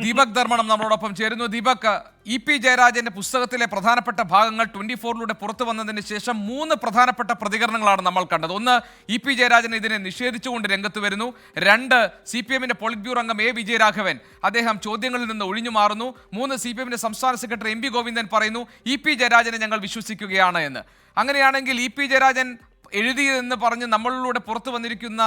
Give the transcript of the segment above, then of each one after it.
ദീപക് ധർമ്മണം നമ്മളോടൊപ്പം ചേരുന്നു. ദീപക്, ഇ.പി. ജയരാജന്റെ പുസ്തകത്തിലെ പ്രധാനപ്പെട്ട ഭാഗങ്ങൾ 24-ലൂടെ പുറത്തു വന്നതിന് ശേഷം 3 പ്രധാനപ്പെട്ട പ്രതികരണങ്ങളാണ് നമ്മൾ കണ്ടത്. ഒന്ന്, ഇ.പി. ജയരാജൻ ഇതിനെ നിഷേധിച്ചുകൊണ്ട് രംഗത്ത് വരുന്നു. 2, CPM-ന്റെ പോളിറ്റ് ബ്യൂറോ അംഗം എ വിജയരാഘവൻ അദ്ദേഹം ചോദ്യങ്ങളിൽ നിന്ന് ഒഴിഞ്ഞു മാറുന്നു. 3, CPM-ന്റെ സംസ്ഥാന സെക്രട്ടറി എം.വി. ഗോവിന്ദൻ പറയുന്നു ഇ.പി. ജയരാജനെ ഞങ്ങൾ വിശ്വസിക്കുകയാണ് എന്ന്. അങ്ങനെയാണെങ്കിൽ ഇ.പി. ജയരാജൻ എഴുതിയതെന്ന് പറഞ്ഞ് നമ്മളിലൂടെ പുറത്തു വന്നിരിക്കുന്ന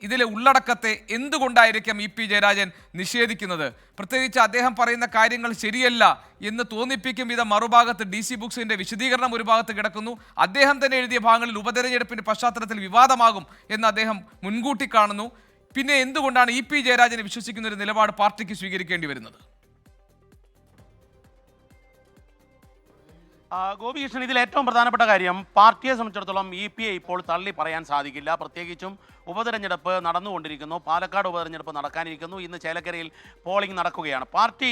ഇതിലെ ഉള്ളടക്കത്തെ എന്തുകൊണ്ടായിരിക്കാം ഇ.പി. ജയരാജൻ നിഷേധിക്കുന്നത്? പ്രത്യേകിച്ച് അദ്ദേഹം പറയുന്ന കാര്യങ്ങൾ ശരിയല്ല എന്ന് തോന്നിപ്പിക്കും വിധം മറുഭാഗത്ത് DC ബുക്സിന്റെ വിശദീകരണം ഒരു ഭാഗത്ത് കിടക്കുന്നു. അദ്ദേഹം തന്നെ എഴുതിയ ഭാഗങ്ങളിൽ ഉപതെരഞ്ഞെടുപ്പിന്റെ പശ്ചാത്തലത്തിൽ വിവാദമാകും എന്ന് അദ്ദേഹം മുൻകൂട്ടി കാണുന്നു. പിന്നെ എന്തുകൊണ്ടാണ് ഇ.പി. ജയരാജനെ വിശ്വസിക്കുന്ന ഒരു നിലപാട് പാർട്ടിക്ക് സ്വീകരിക്കേണ്ടി വരുന്നത്? ഗോപികൃഷ്ണൻ, ഇതിൽ ഏറ്റവും പ്രധാനപ്പെട്ട കാര്യം പാർട്ടിയെ സംബന്ധിച്ചിടത്തോളം ഇ.പി.യെ ഇപ്പോൾ തള്ളി പറയാൻ സാധിക്കില്ല. പ്രത്യേകിച്ചും ഉപതെരഞ്ഞെടുപ്പ് നടന്നുകൊണ്ടിരിക്കുന്നു. പാലക്കാട് ഉപതെരഞ്ഞെടുപ്പ് നടക്കാനിരിക്കുന്നു. ഇന്ന് ചേലക്കരയിൽ പോളിംഗ് നടക്കുകയാണ്. Party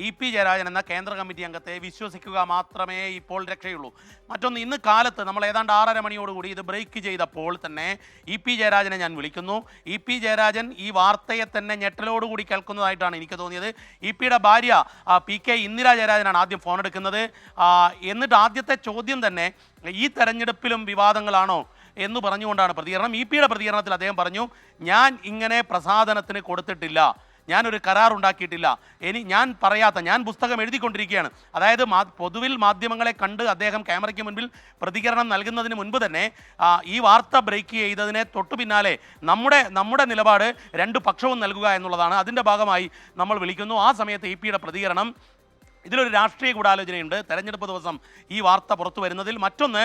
EP. ജയരാജൻ എന്ന കേന്ദ്ര കമ്മിറ്റി അംഗത്തെ വിശ്വസിക്കുക മാത്രമേ ഇപ്പോൾ രക്ഷയുള്ളൂ. മറ്റൊന്ന്, ഇന്ന് കാലത്ത് നമ്മൾ ഏതാണ്ട് 6:30 മണിയോടുകൂടി ഇത് ബ്രേക്ക് ചെയ്തപ്പോൾ തന്നെ ഇ.പി. ജയരാജനെ ഞാൻ വിളിക്കുന്നു. ഇ.പി. ജയരാജൻ ഈ വാർത്തയെ തന്നെ ഞെട്ടലോടുകൂടി കേൾക്കുന്നതായിട്ടാണ് എനിക്ക് തോന്നിയത്. ഇ.പിയുടെ ഭാര്യ PK ഇന്ദിരാ ജയരാജനാണ് ആദ്യം ഫോൺ എടുക്കുന്നത്. എന്നിട്ട് ആദ്യത്തെ ചോദ്യം തന്നെ ഈ തെരഞ്ഞെടുപ്പിലും വിവാദങ്ങളാണോ എന്ന് പറഞ്ഞുകൊണ്ടാണ് പ്രതികരണം. ഇ.പിയുടെ പ്രതികരണത്തിൽ അദ്ദേഹം പറഞ്ഞു, ഞാൻ ഇങ്ങനെ പ്രസാധനത്തിന് കൊടുത്തിട്ടില്ല, ഞാനൊരു കരാർ ഉണ്ടാക്കിയിട്ടില്ല, ഞാൻ പുസ്തകം എഴുതിക്കൊണ്ടിരിക്കുകയാണ്. അതായത് പൊതുവിൽ മാധ്യമങ്ങളെ കണ്ട് അദ്ദേഹം ക്യാമറയ്ക്ക് മുൻപിൽ പ്രതികരണം നൽകുന്നതിന് മുൻപ് തന്നെ ഈ വാർത്ത ബ്രേക്ക് ചെയ്തതിനെ തൊട്ടു പിന്നാലെ നമ്മുടെ നിലപാട് 2 പക്ഷവും നൽകുക എന്നുള്ളതാണ്. അതിൻ്റെ ഭാഗമായി നമ്മൾ വിളിക്കുന്നു. ആ സമയത്ത് ഇ.പിയുടെ പ്രതികരണം, ഇതിലൊരു രാഷ്ട്രീയ ഗൂഢാലോചനയുണ്ട് തെരഞ്ഞെടുപ്പ് ദിവസം ഈ വാർത്ത പുറത്തു വരുന്നതിൽ. മറ്റൊന്ന്,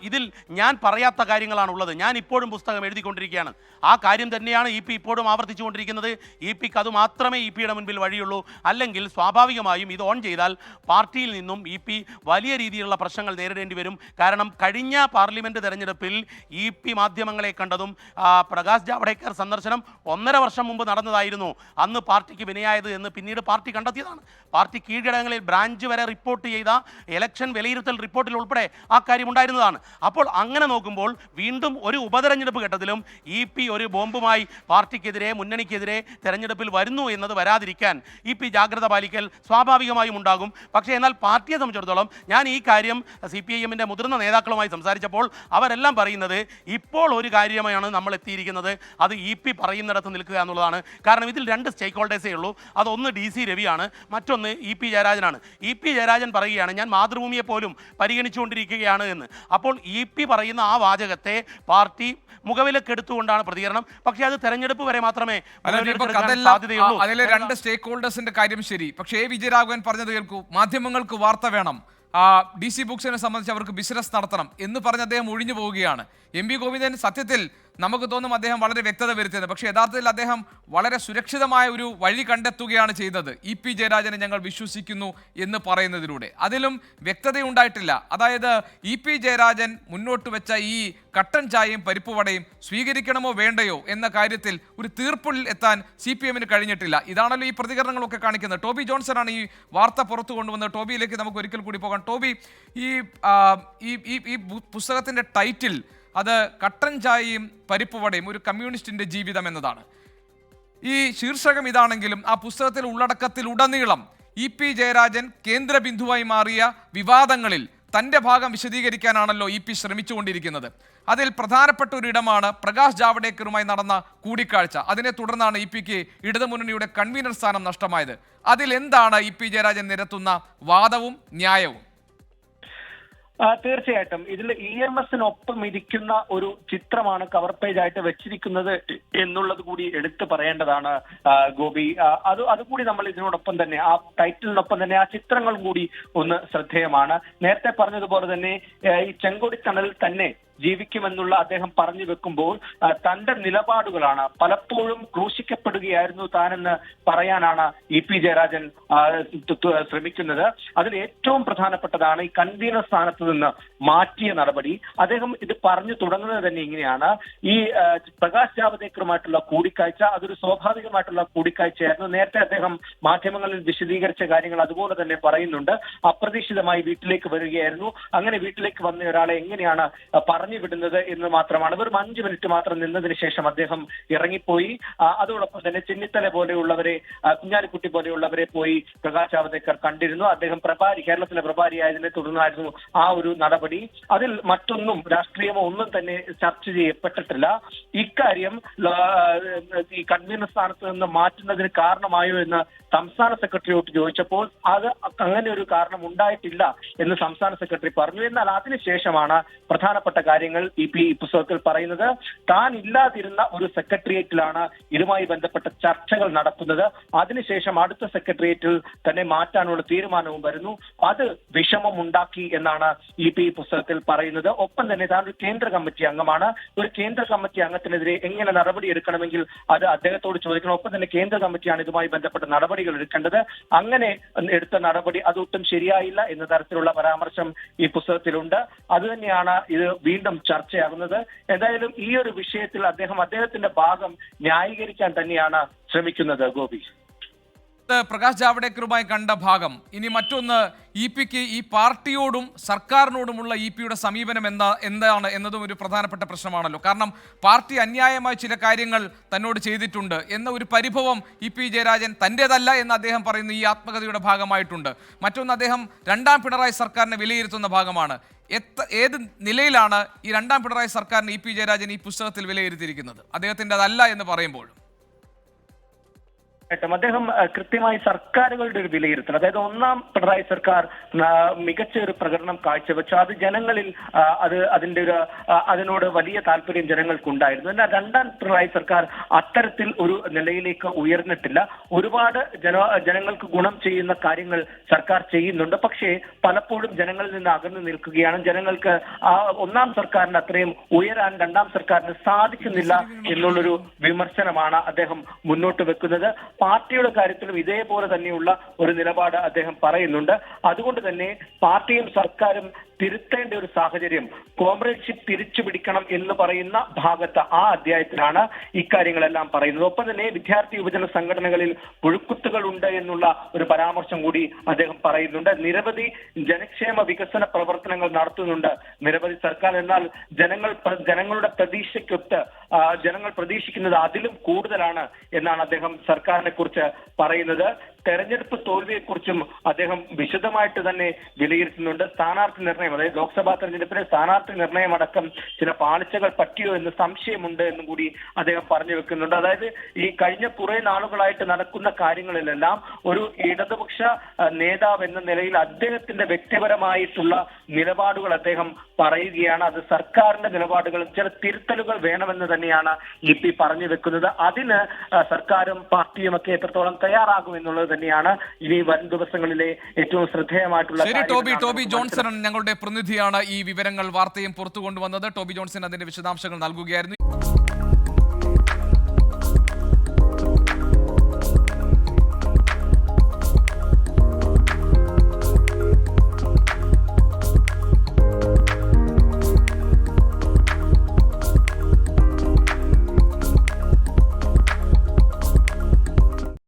ഇതിൽ ഞാൻ പറയാത്ത കാര്യങ്ങളാണുള്ളത്, ഞാൻ ഇപ്പോഴും പുസ്തകം എഴുതിക്കൊണ്ടിരിക്കുകയാണ്. ആ കാര്യം തന്നെയാണ് ഇ.പി ഇപ്പോഴും ആവർത്തിച്ചുകൊണ്ടിരിക്കുന്നത്. ഇ.പിക്ക് അത് മാത്രമേ ഇ.പിയുടെ മുൻപിൽ വഴിയുള്ളൂ. അല്ലെങ്കിൽ സ്വാഭാവികമായും ഇത് ഓൺ ചെയ്താൽ പാർട്ടിയിൽ നിന്നും ഇ.പി വലിയ രീതിയിലുള്ള പ്രശ്നങ്ങൾ നേരിടേണ്ടി വരും. കാരണം കഴിഞ്ഞ പാർലമെൻറ്റ് തെരഞ്ഞെടുപ്പിൽ ഇ.പി മാധ്യമങ്ങളെ കണ്ടതും പ്രകാശ് ജാവ്ദേക്കർ സന്ദർശനം 1.5 വർഷം മുമ്പ് നടന്നതായിരുന്നു അന്ന് പാർട്ടിക്ക് വിനയായത് എന്ന് പിന്നീട് പാർട്ടി കണ്ടെത്തിയതാണ്. പാർട്ടി കീഴടങ്ങ ബ്രാഞ്ച് വരെ റിപ്പോർട്ട് ചെയ്ത ഇലക്ഷൻ വിലയിരുത്തൽ റിപ്പോർട്ടിൽ ഉൾപ്പെടെ ആ കാര്യം ഉണ്ടായിരുന്നതാണ്. അപ്പോൾ അങ്ങനെ നോക്കുമ്പോൾ വീണ്ടും ഒരു ഉപതെരഞ്ഞെടുപ്പ് ഘട്ടത്തിലും ഇ.പി ഒരു ബോംബുമായി പാർട്ടിക്കെതിരെ, മുന്നണിക്കെതിരെ തെരഞ്ഞെടുപ്പിൽ വരുന്നു എന്നത് വരാതിരിക്കാൻ ഇ.പി ജാഗ്രത പാലിക്കൽ സ്വാഭാവികമായും ഉണ്ടാകും. പക്ഷേ എന്നാൽ പാർട്ടിയെ സംബന്ധിച്ചിടത്തോളം ഞാൻ ഈ കാര്യം CPIM-ന്റെ മുതിർന്ന നേതാക്കളുമായി സംസാരിച്ചപ്പോൾ അവരെല്ലാം പറയുന്നത് ഇപ്പോൾ ഒരു കാര്യമാണ് നമ്മൾ എത്തിയിരിക്കുന്നത്, അത് ഇ.പി പറയുന്നിടത്ത് നിൽക്കുക എന്നുള്ളതാണ്. കാരണം ഇതിൽ 2 സ്റ്റേക്ക് ഹോൾഡേഴ്സേ ഉള്ളൂ. അതൊന്ന് DC രവിയാണ്, മറ്റൊന്ന് ഇ.പി ജയരാജനാണ്. ഇ.പി ജയരാജൻ പറയുകയാണ് ഞാൻ മാതൃഭൂമിയെ പോലും പരിഗണിച്ചുകൊണ്ടിരിക്കുകയാണ് എന്ന്. അപ്പോൾ ഇ.പി പറയുന്ന ആ വാചകത്തെ പാർട്ടി മുഖവിലക്കെടുത്തുകൊണ്ടാണ് പ്രതികരണം. പക്ഷേ അത് തെരഞ്ഞെടുപ്പ് വരെ മാത്രമേ സാധ്യതയുള്ളൂ. അതിലെ 2 സ്റ്റേക്ക് ഹോൾഡേഴ്സിന്റെ കാര്യം ശരി. പക്ഷേ എ വിജയരാഘവൻ പറഞ്ഞത് കേൾക്കൂ, മാധ്യമങ്ങൾക്ക് വാർത്ത വേണം, DC ബുക്സിനെ സംബന്ധിച്ച് അവർക്ക് ബിസിനസ് നടത്തണം എന്ന് പറഞ്ഞ് അദ്ദേഹം ഒഴിഞ്ഞു പോവുകയാണ്. എം.വി. ഗോവിന്ദൻ സത്യത്തിൽ നമുക്ക് തോന്നും അദ്ദേഹം വളരെ വ്യക്തത വരുത്തിയത്. പക്ഷേ യഥാർത്ഥത്തിൽ അദ്ദേഹം വളരെ സുരക്ഷിതമായ ഒരു വഴി കണ്ടെത്തുകയാണ് ചെയ്തത്. ഇ.പി ജയരാജനെ ഞങ്ങൾ വിശ്വസിക്കുന്നു എന്ന് പറയുന്നതിലൂടെ അതിലും വ്യക്തതയുണ്ടായിട്ടില്ല. അതായത് ഇ.പി ജയരാജൻ മുന്നോട്ട് വെച്ച ഈ കട്ടൻ ചായയും പരിപ്പുവടയും സ്വീകരിക്കണമോ വേണ്ടയോ എന്ന കാര്യത്തിൽ ഒരു തീർപ്പിൽ എത്താൻ CPM-ന് കഴിഞ്ഞിട്ടില്ല. ഇതാണല്ലോ ഈ പ്രതികരണങ്ങളൊക്കെ കാണിക്കുന്നത്. ടോബി ജോൺസൺ ആണ് ഈ വാർത്ത പുറത്തു കൊണ്ടുവന്നത്. ടോബിയിലേക്ക് നമുക്ക് ഒരിക്കൽ കൂടി പോകാം. ടോബി, ഈ പുസ്തകത്തിൻ്റെ ടൈറ്റിൽ അത് കട്ടൻ ചായയും പരിപ്പുവടയും ഒരു കമ്മ്യൂണിസ്റ്റിന്റെ ജീവിതം എന്നതാണ്. ഈ ശീർഷകം ഇതാണെങ്കിലും ആ പുസ്തകത്തിൽ ഉള്ളടക്കത്തിലുടനീളം ഇ.പി ജയരാജൻ കേന്ദ്ര ബിന്ദുവായി മാറിയ വിവാദങ്ങളിൽ തൻ്റെ ഭാഗം വിശദീകരിക്കാനാണല്ലോ ഇ.പി ശ്രമിച്ചുകൊണ്ടിരിക്കുന്നത്. അതിൽ പ്രധാനപ്പെട്ട ഒരിടമാണ് പ്രകാശ് ജാവ്ദേക്കറുമായി നടന്ന കൂടിക്കാഴ്ച. അതിനെ തുടർന്നാണ് ഇ.പിക്ക് ഇടതുമുന്നണിയുടെ കൺവീനർ സ്ഥാനം നഷ്ടമായത്. അതിലെന്താണ് ഇ.പി ജയരാജൻ നിരത്തുന്ന വാദവും ന്യായവും? തീർച്ചയായിട്ടും ഇതിൽ EMSനൊപ്പം ഇരിക്കുന്ന ഒരു ചിത്രമാണ് കവർ പേജ് ആയിട്ട് വെച്ചിരിക്കുന്നത് എന്നുള്ളത് കൂടി എടുത്തു പറയേണ്ടതാണ് ഗോപി. അതുകൂടി നമ്മൾ ഇതിനോടൊപ്പം തന്നെ ആ ടൈറ്റിലിനൊപ്പം തന്നെ ആ ചിത്രങ്ങളും കൂടി ഒന്ന് ശ്രദ്ധേയമാണ്. നേരത്തെ പറഞ്ഞതുപോലെ തന്നെ ഈ ചെങ്കൊടിത്തണൽ തന്നെ ജീവിക്കുമെന്നുള്ള അദ്ദേഹം പറഞ്ഞു വെക്കുമ്പോൾ തന്റെ നിലപാടുകളാണ് പലപ്പോഴും ക്രൂശിക്കപ്പെടുകയായിരുന്നു താനെന്ന് പറയാനാണ് ഇ.പി ജയരാജൻ ശ്രമിക്കുന്നത്. അതിൽ ഏറ്റവും പ്രധാനപ്പെട്ടതാണ് ഈ കൺവീനർ സ്ഥാനത്ത് നിന്ന് മാറ്റിയ നടപടി. അദ്ദേഹം ഇത് പറഞ്ഞു തുടങ്ങുന്നത് തന്നെ ഇങ്ങനെയാണ്, ഈ പ്രകാശ് ജാവ്ദേക്കറുമായിട്ടുള്ള കൂടിക്കാഴ്ച അതൊരു സ്വാഭാവികമായിട്ടുള്ള കൂടിക്കാഴ്ചയായിരുന്നു. നേരത്തെ അദ്ദേഹം മാധ്യമങ്ങളിൽ വിശദീകരിച്ച കാര്യങ്ങൾ അതുപോലെ തന്നെ പറയുന്നുണ്ട്. അപ്രതീക്ഷിതമായി വീട്ടിലേക്ക് വരികയായിരുന്നു. അങ്ങനെ വീട്ടിലേക്ക് വന്ന ഒരാളെ എങ്ങനെയാണ് പറഞ്ഞു വിടുന്നത് എന്ന് മാത്രമാണ്. വെറും 5 മിനിറ്റ് മാത്രം നിന്നതിന് ശേഷം അദ്ദേഹം ഇറങ്ങിപ്പോയി. അതോടൊപ്പം തന്നെ ചെന്നിത്തല പോലെയുള്ളവരെ, കുഞ്ഞാലിക്കുട്ടി പോലെയുള്ളവരെ പോയി പ്രകാശ് ജാവ്ദേക്കർ കണ്ടിരുന്നു. അദ്ദേഹം കേരളത്തിലെ പ്രഭാരിയായതിനെ തുടർന്നായിരുന്നു ആ ഒരു നടപടി. അതിൽ മറ്റൊന്നും രാഷ്ട്രീയമോ ഒന്നും തന്നെ ചർച്ച ചെയ്യപ്പെട്ടിട്ടില്ല. ഇക്കാര്യം ഈ കൺവീനർ സ്ഥാനത്ത് നിന്ന് മാറ്റുന്നതിന് കാരണമായോ എന്ന് സംസ്ഥാന സെക്രട്ടറിയോട് ചോദിച്ചപ്പോൾ അത് അങ്ങനെ ഒരു കാരണം ഉണ്ടായിട്ടില്ല എന്ന് സംസ്ഥാന സെക്രട്ടറി പറഞ്ഞു. എന്നാൽ അതിനുശേഷമാണ് പ്രധാനപ്പെട്ട കാര്യങ്ങൾ ഈ പുസ്തകത്തിൽ പറയുന്നത്. താൻ ഇല്ലാതിരുന്ന ഒരു സെക്രട്ടേറിയറ്റിലാണ് ഇതുമായി ബന്ധപ്പെട്ട ചർച്ചകൾ നടക്കുന്നത്. അതിനുശേഷം അടുത്ത സെക്രട്ടേറിയറ്റിൽ തന്നെ മാറ്റാനുള്ള തീരുമാനവും വരുന്നു. അത് വിഷമമുണ്ടാക്കി എന്നാണ് ഈ പുസ്തകത്തിൽ പറയുന്നത്. ഒപ്പം തന്നെ താൻ ഒരു കേന്ദ്ര കമ്മിറ്റി അംഗമാണ്. ഒരു കേന്ദ്ര കമ്മിറ്റി അംഗത്തിനെതിരെ എങ്ങനെ നടപടി എടുക്കണമെങ്കിൽ അത് അദ്ദേഹത്തോട് ചോദിക്കണം. ഒപ്പം തന്നെ കേന്ദ്ര കമ്മിറ്റിയാണ് ഇതുമായി ബന്ധപ്പെട്ട നടപടികൾ എടുക്കേണ്ടത്. അങ്ങനെ എടുത്ത നടപടി അതൊട്ടും ശരിയായില്ല എന്ന തരത്തിലുള്ള പരാമർശം ഈ പുസ്തകത്തിലുണ്ട്. അതുതന്നെയാണ് ഇത് വീണ്ടും ചർച്ചയാകുന്നത്. എന്തായാലും ഈ ഒരു വിഷയത്തിൽ അദ്ദേഹത്തിന്റെ ഭാഗം ന്യായീകരിക്കാൻ തന്നെയാണ് ശ്രമിക്കുന്നത്. ഗോപി, പ്രകാശ് ജാവ്ദേക്കറുമായി കണ്ട ഭാഗം. ഇനി മറ്റൊന്ന്, ഇ പിക്ക് ഈ പാർട്ടിയോടും സർക്കാരിനോടുമുള്ള ഇ പിയുടെ സമീപനം എന്താണ് എന്നതും ഒരു പ്രധാനപ്പെട്ട പ്രശ്നമാണല്ലോ. കാരണം പാർട്ടി അന്യായമായി ചില കാര്യങ്ങൾ തന്നോട് ചെയ്തിട്ടുണ്ട് എന്ന ഒരു പരിഭവം ഇ പി ജയരാജൻ തൻ്റേതല്ല എന്ന് അദ്ദേഹം പറയുന്ന ഈ ആത്മകഥയുടെ ഭാഗമായിട്ടുണ്ട്. മറ്റൊന്ന്, അദ്ദേഹം രണ്ടാം പിണറായി സർക്കാരിനെ വിലയിരുത്തുന്ന ഭാഗമാണ്. ഏത് നിലയിലാണ് ഈ രണ്ടാം പിണറായി സർക്കാരിനെ ഇ പി ജയരാജൻ ഈ പുസ്തകത്തിൽ വിലയിരുത്തിയിരിക്കുന്നത്? അദ്ദേഹത്തിൻ്റെ അതല്ല എന്ന് പറയുമ്പോൾ അദ്ദേഹം കൃത്യമായി സർക്കാരുകളുടെ ഒരു വിലയിരുത്തൽ, അതായത് ഒന്നാം പിണറായി സർക്കാർ മികച്ച ഒരു പ്രകടനം കാഴ്ചവെച്ചു. അത് ജനങ്ങളിൽ അതിനോട് വലിയ താല്പര്യം ജനങ്ങൾക്കുണ്ടായിരുന്നു. എന്നാൽ രണ്ടാം പിണറായി സർക്കാർ അത്തരത്തിൽ ഒരു നിലയിലേക്ക് ഉയർന്നിട്ടില്ല. ഒരുപാട് ജനങ്ങൾക്ക് ഗുണം ചെയ്യുന്ന കാര്യങ്ങൾ സർക്കാർ ചെയ്യുന്നുണ്ട്. പക്ഷേ പലപ്പോഴും ജനങ്ങളിൽ നിന്ന് അകന്നു നിൽക്കുകയാണ്. ജനങ്ങൾക്ക് ഒന്നാം സർക്കാരിന് അത്രയും ഉയരാൻ രണ്ടാം സർക്കാരിന് സാധിക്കുന്നില്ല എന്നുള്ളൊരു വിമർശനമാണ് അദ്ദേഹം മുന്നോട്ട് വെക്കുന്നത്. പാർട്ടിയുടെ കാര്യത്തിലും ഇതേപോലെ തന്നെയുള്ള ഒരു നിലപാട് അദ്ദേഹം പറയുന്നുണ്ട്. അതുകൊണ്ട് തന്നെ പാർട്ടിയും സർക്കാരും തിരുത്തേണ്ട ഒരു സാഹചര്യം, കോംറേഡ്ഷിപ്പ് തിരിച്ചു പിടിക്കണം എന്ന് പറയുന്ന ഭാഗത്ത് ആ അധ്യായത്തിലാണ് ഇക്കാര്യങ്ങളെല്ലാം പറയുന്നത്. ഒപ്പം തന്നെ വിദ്യാർത്ഥി യുവജന സംഘടനകളിൽ പുഴുക്കുത്തുകൾ ഉണ്ട് എന്നുള്ള ഒരു പരാമർശം കൂടി അദ്ദേഹം പറയുന്നുണ്ട്. നിരവധി ജനക്ഷേമ വികസന പ്രവർത്തനങ്ങൾ നടത്തുന്നുണ്ട് നിരവധി സർക്കാർ. എന്നാൽ ജനങ്ങളുടെ പ്രതീക്ഷയ്ക്കൊത്ത് ജനങ്ങൾ പ്രതീക്ഷിക്കുന്നത് അതിലും കൂടുതലാണ് എന്നാണ് അദ്ദേഹം സർക്കാരിനെ കുറിച്ച് പറയുന്നത്. തെരഞ്ഞെടുപ്പ് തോൽവിയെക്കുറിച്ചും അദ്ദേഹം വിശദമായിട്ട് തന്നെ വിലയിരുത്തുന്നുണ്ട്. സ്ഥാനാർത്ഥി നിർണയം, അതായത് ലോക്സഭാ തെരഞ്ഞെടുപ്പിലെ സ്ഥാനാർത്ഥി നിർണയം അടക്കം ചില പാളിച്ചകൾ പറ്റിയോ എന്ന് സംശയമുണ്ട് എന്നും കൂടി അദ്ദേഹം പറഞ്ഞു വെക്കുന്നുണ്ട്. അതായത് ഈ കഴിഞ്ഞ കുറെ നാളുകളായിട്ട് നടക്കുന്ന കാര്യങ്ങളിലെല്ലാം ഒരു ഇടതുപക്ഷ നേതാവ് എന്ന നിലയിൽ അദ്ദേഹത്തിന്റെ വ്യക്തിപരമായിട്ടുള്ള നിലപാടുകൾ അദ്ദേഹം പറയുകയാണ്. അത് സർക്കാരിന്റെ നിലപാടുകളും ചില തിരുത്തലുകൾ വേണമെന്ന് തന്നെയാണ് ഇ പി പറഞ്ഞു വെക്കുന്നത്. അതിന് സർക്കാരും പാർട്ടിയും ഒക്കെ എത്രത്തോളം തയ്യാറാകും എന്നുള്ളത് തന്നെയാണ് ഇനി വരും ദിവസങ്ങളിലെ ഏറ്റവും ശ്രദ്ധേയമായിട്ടുള്ള. ശരി, ടോബി ജോൺസൺ ഞങ്ങളുടെ പ്രതിനിധിയാണ് ഈ വിവരങ്ങൾ വാർത്തയും പുറത്തു കൊണ്ടുവന്നത്. ടോബി ജോൺസൺ അതിന്റെ വിശദാംശങ്ങൾ നൽകുകയായിരുന്നു.